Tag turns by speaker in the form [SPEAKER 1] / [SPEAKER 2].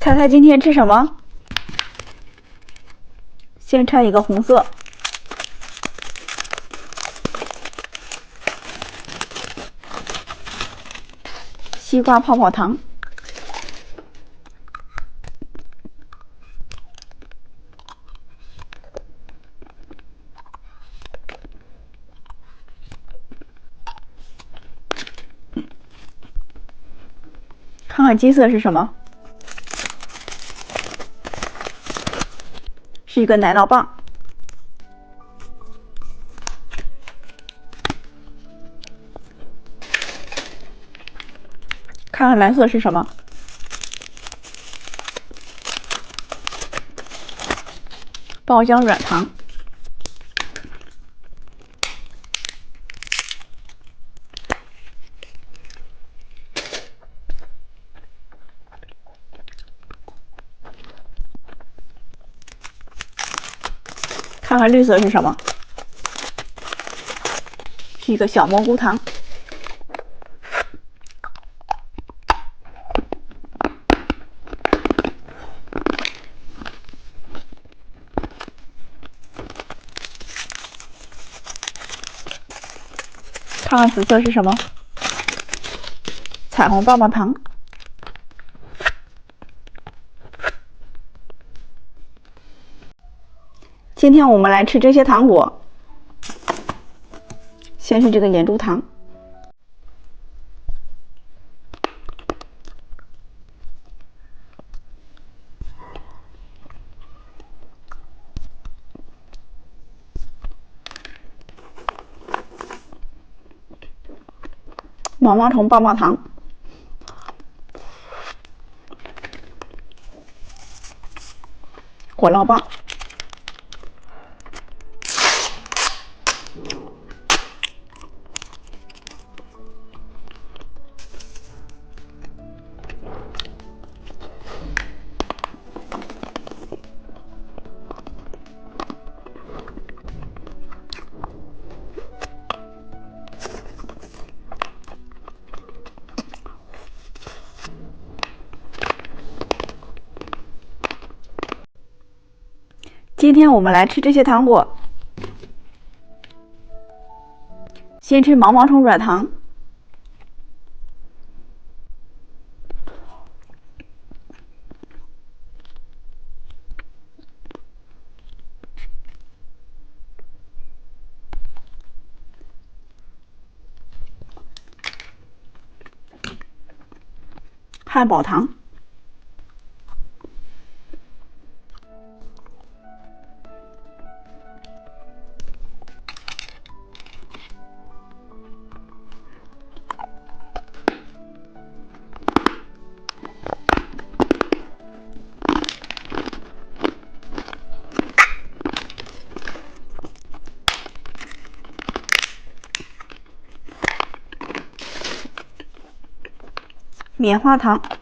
[SPEAKER 1] 猜猜今天吃什么？先拆一个红色，西瓜泡泡糖，看看金色是什么？是一个奶酪棒。看看蓝色是什么？爆浆软糖。看看绿色是什么？是一个小蘑菇糖。看看紫色是什么？彩虹棒棒糖。今天我们来吃这些糖果。先是这个眼珠糖，毛毛虫棒棒糖，火烙棒，今天我们来吃这些糖果。先吃毛毛虫软糖，汉堡糖，棉花糖。